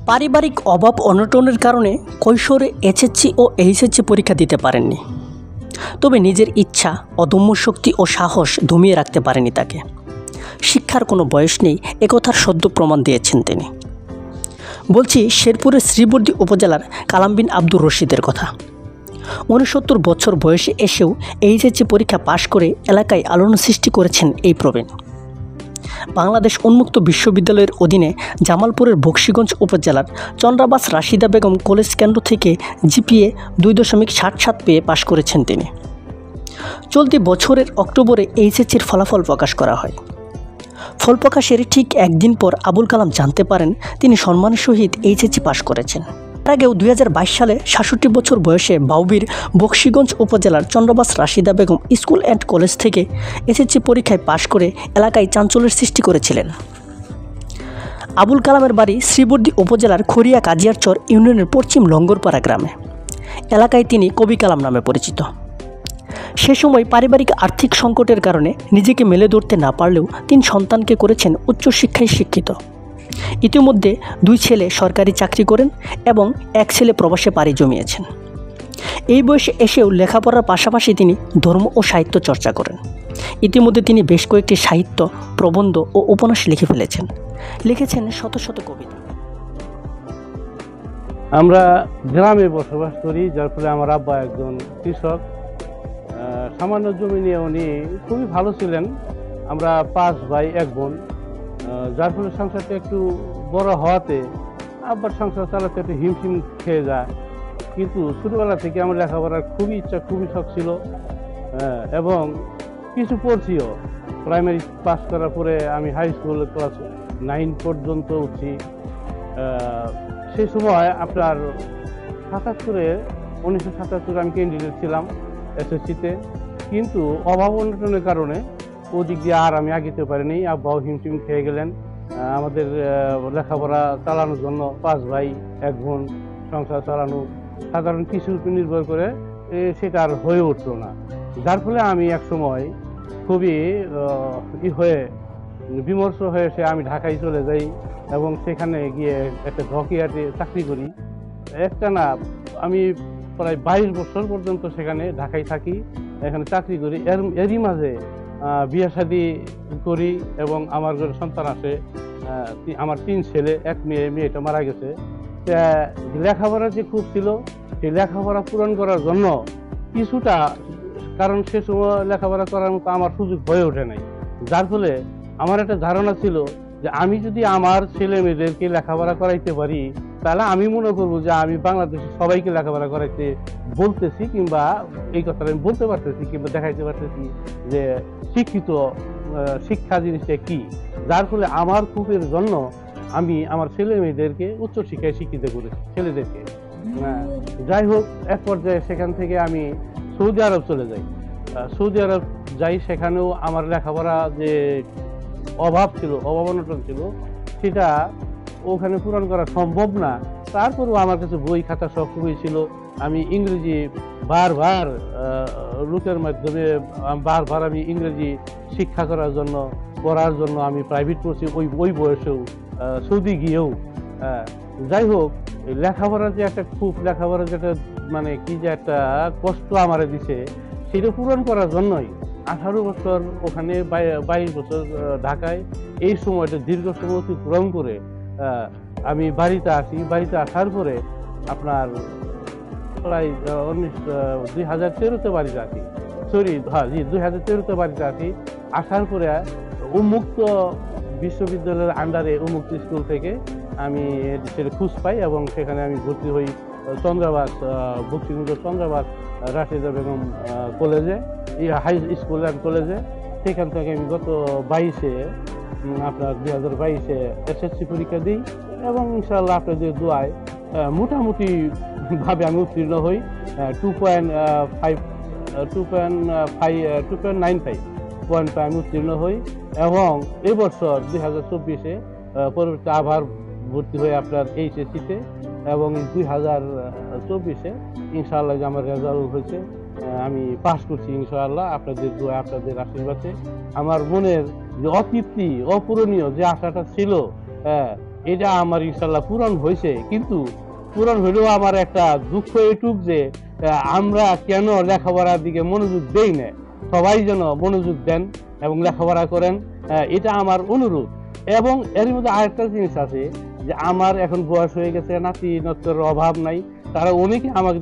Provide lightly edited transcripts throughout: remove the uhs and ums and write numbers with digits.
পারিবারিক অভাব অনটনের কারণে কৈশোরে এসএসসি ও এইচএসসি পরীক্ষা দিতে পারেননি। তবে নিজের ইচ্ছা, অদম্য শক্তি ও সাহস দমিয়ে রাখতে পারেনি তাকে। শিক্ষার কোনো বয়স নেই একথার সদ্য প্রমাণ দিয়েছেন তিনি। বলছি শেরপুরের শ্রীবর্দী উপজেলার কালাম বিন আব্দুর রশিদের কথা। ৬৯ বছর বয়সে এসেও এইচএসসি পরীক্ষা পাশ করে এলাকায় আলোড়ন সৃষ্টি করেছেন এই প্রবীণ। বাংলাদেশ উন্মুক্ত বিশ্ববিদ্যালয়ের অধীনে জামালপুরের বকশীগঞ্জ উপজেলার চন্দ্রাবাস রাশিদা বেগম কলেজ কেন্দ্র থেকে জিপিএ 2.77 পেয়ে পাশ করেছেন তিনি। চলতি বছরের অক্টোবরে এইচএসসির ফলাফল প্রকাশ করা হয়। ফল প্রকাশের ঠিক একদিন পর আবুল কালাম জানতে পারেন তিনি সম্মানের সহিত এইচএসসি পাশ করেছেন। তার আগেও 2022 সালে 66 বছর বয়সে বাউবির বকশীগঞ্জ উপজেলার Chandrabas Rashida Begum school and college থেকে এসএসসি পরীক্ষায় পাশ করে এলাকায় চাঞ্চল্যের সৃষ্টি করেছিলেন। আবুল কালামের বাড়ি শ্রীবর্দী উপজেলার খড়িয়া কাজিয়ারচর ইউনিয়নের পশ্চিম লঙ্গরপাড়া গ্রামে। এলাকায় তিনি কবি কালাম নামে পরিচিত। সে সময় পারিবারিক আর্থিক সংকটের কারণে নিজেকে মেলে ধরতে না পারলেও 3 সন্তানকে করেছেন উচ্চশিক্ষায় শিক্ষিত। ইতিমধ্যে 2 ছেলে সরকারি চাকরি করেন এবং 1 ছেলে প্রবাসে পাড়ি জমিয়েছেন। এই বয়সে এসেও লেখাপড়ার পাশাপাশি তিনি ধর্ম ও সাহিত্য চর্চা করেন। ইতিমধ্যে তিনি বেশ কয়েকটি সাহিত্য, প্রবন্ধ ও উপন্যাস লিখে ফেলেছেন। লিখেছেন শত শত কবিতা। আমরা গ্রামে বসবাস করি, যার ফলে আমার আব্বা একজন কৃষক। সামান্য জমি নিয়ে উনি খুবই ভালো ছিলেন। আমরা 5 ভাই 1 বোন, যার ফলে সংসারটা একটু বড় হওয়াতে আব্বার সংসার চালাতে একটু হিমশিম খেয়ে যায়। কিন্তু ছোটবেলা থেকে আমার লেখাপড়ার খুবই ইচ্ছা, খুবই শখ ছিল এবং কিছু পড়ছিও। প্রাইমারি পাস করার পরে আমি হাই স্কুল ক্লাস 9 পর্যন্ত উঠছি। সেই সময় আপনার 1977 আমি ক্যান্ডিডেট ছিলাম এসএসসিতে, কিন্তু অভাব অনটনের কারণে ওদিক দিয়ে আর আমি আগিতে পারিনি। আব্বাও হিমশিম খেয়ে গেলেন আমাদের লেখাপড়া চালানোর জন্য। 5 ভাই 1 বোন, সংসার চালানো সাধারণ কৃষির উপর নির্ভর করে সেটা আর হয়ে উঠলো না। যার ফলে আমি এক সময় খুবই বিমর্ষ হয়ে আমি ঢাকায় চলে যাই এবং সেখানে গিয়ে একটা ডকিয়ার্ডে চাকরি করি। একটানা আমি প্রায় 22 বছর পর্যন্ত সেখানে ঢাকায় থাকি, এখানে চাকরি করি। এরই মাঝে বিয়ে শাদী করি এবং আমার ঘরে সন্তান আসে। আমার 3 ছেলে 1 মেয়ে, মেয়েটা মারা গেছে। লেখাপড়া যে খুব ছিল, সেই লেখাপড়া পূরণ করার জন্য কিছুটা, কারণ সে সময় লেখাপড়া করার মতো আমার সুযোগ হয়ে ওঠে নাই। যার ফলে আমার একটা ধারণা ছিল যে আমি যদি আমার ছেলে মেয়েদেরকে লেখাপড়া করাইতে পারি, তাহলে আমি মনে করবো যে আমি বাংলাদেশের সবাইকে লেখাপড়া করাইতে বলতেছি, কিংবা এই কথাটা আমি বলতে পারতেছি কিংবা দেখাইতে পারতেছি যে শিক্ষা জিনিসটা কি। যার ফলে আমার খুবের জন্য আমি আমার ছেলে মেয়েদেরকে উচ্চশিক্ষায় শিক্ষিত করেছি, ছেলেদেরকে। যাই হোক, এক পর্যায়ে সেখান থেকে আমি সৌদি আরব চলে যাই। সৌদি আরব যাই, সেখানেও আমার লেখাপড়া যে অভাব অনটন ছিল, সেটা ওখানে পূরণ করা সম্ভব না। তারপরেও আমার কাছে বই খাতা সব খুবই ছিল। আমি ইংরেজি বারবার লোকের মাধ্যমে আমি ইংরেজি শিক্ষা করার জন্য, পড়ার জন্য আমি প্রাইভেট পড়ছি ওই বয়সেও, সৌদি গিয়েও। যাই হোক, লেখাপড়ার যে একটা লেখাপড়ার যে একটা মানে কি যে একটা কষ্ট আমারে দিছে, সেটা পূরণ করার জন্যই 18 বছর ওখানে, 22 বছর ঢাকায়, এই সময়টা দীর্ঘ সময় অতিক্রম করে আমি বাড়িতে আসি। বাড়িতে আসার পরে আপনার প্রায় 2013-তে বাড়িতে আসি। 2013-তে বাড়িতে আসি। আসার পরে উন্মুক্ত বিশ্ববিদ্যালয়ের আন্ডারে উন্মুক্ত স্কুল থেকে আমি সেটা খোঁজ পাই এবং সেখানে আমি ভর্তি হই বকশীগঞ্জ চন্দ্রাবাস রাশিদা বেগম কলেজে, হাই স্কুল অ্যান্ড কলেজে। সেখান থেকে আমি গত 2022-এ এসএসসি পরীক্ষা দিই এবং ইনশাআল্লাহ আপনাদের দোয়ায় মোটামুটি ভাবে আমি উত্তীর্ণ হই। 2.95 পয়েন্ট আমি উত্তীর্ণ হই এবং এবছর 2024-এ পরবর্তী আবার ভর্তি হয়ে আপনার এইচএসসিতে এবং 2024-এ ইনশাআল্লাহ যে আমার রেজাল্ট হয়েছে, আমি পাস করছি ইনশাআল্লাহ আপনাদের দোয়া, আপনাদের আশীর্বাদে। আমার মনের যে অতৃপ্তি, অপূরণীয় যে আশাটা ছিল, এটা আমার ইনশাল্লাহ পূরণ হয়েছে, কিন্তু পূরণ হলেও আমার একটা দুঃখ এটুক যে আমরা কেন লেখাপড়ার দিকে মনোযোগ দেই না। সবাই যেন মনোযোগ দেন এবং লেখাপড়া করেন, এটা আমার অনুরোধ। এবং এর মধ্যে আরেকটা জিনিস আছে যে আমার এখন বয়স হয়ে গেছে, নাতি নত্যের অভাব নাই, তারা অনেকে আমাকে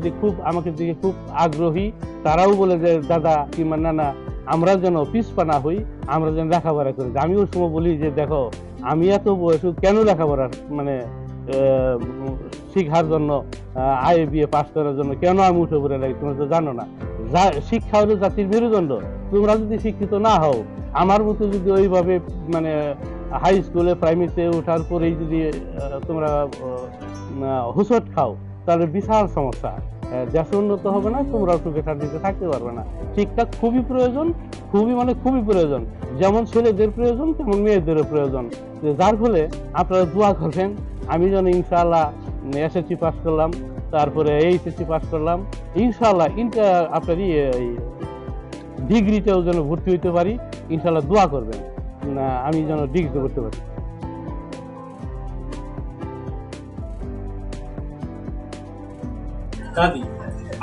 দিকে খুব আগ্রহী। তারাও বলে যে দাদা কিংবা নানা আমরা যেন পিছপা না হই, আমরা যেন লেখাপড়া করি। আমি ওই সময় বলি যে দেখো আমি এত বয়সে কেন লেখাপড়া মানে শিক্ষার জন্য IABA পাস করার জন্য কেন আমি উঠে পড়ে লাগি, তোমরা তো জানো না। শিক্ষা হলো জাতির মেরুদণ্ড। তোমরা যদি শিক্ষিত না হও, আমার মতো যদি ওইভাবে মানে হাই স্কুলে প্রাইমারিতে ওঠার পরেই যদি তোমরা হুঁচট খাও, তাহলে বিশাল সমস্যা। দেশ উন্নত হবে না, তোমরা সুখে শান্তিতে থাকতে পারবে না। শিক্ষা খুবই প্রয়োজন, খুবই প্রয়োজন। যেমন ছেলেদের প্রয়োজন তেমন মেয়েদেরও প্রয়োজন। যার ফলে আপনারা দোয়া করবেন আমি যেন ইনশাআল্লাহ SSC পাস করলাম, তারপরে HSC পাস করলাম, ইনশাআল্লাহ আপনার ডিগ্রিতেও যেন ভর্তি হইতে পারি। ইনশাআল্লাহ দোয়া করবেন আমি যেন ডিগ্রিতে করতে পারি। দাদি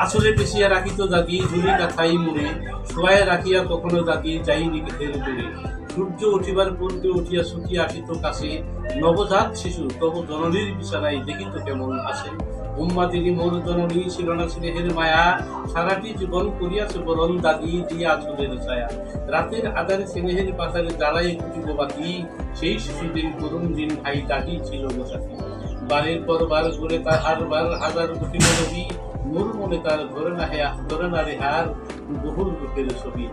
আসলে পেশিয়া রাখিত দাদি ঝুলি কাথাই মুড়ে শোয়ায় রাখিয়া কখনো দাদি যাইনি ঘের দূরে। সূর্য উঠিবার পূর্বে উঠিয়া শুকিয়া আসিত কাছে, নবজাত শিশু তবু জননীর বিছানায় দেখিত কেমন আসে। উম্মাদিনী মোর জননী ছিল না স্নেহের মায়া, সারাটি জীবন করিয়াছে বরণ দাদি দিয়া আঁচলের ছায়া। রাতের আধারে স্নেহের পাতারে জ্বালাই কুটিব বাতি, সেই শিশুদিন করুণ দিন ভাই দাদি ছিল বসাতি। বারের পর বার ঘুরে তার হারবার হাজার কোটি নবী, মোর মনে তার ধরে না রে হার বহুল রূপের ছবি।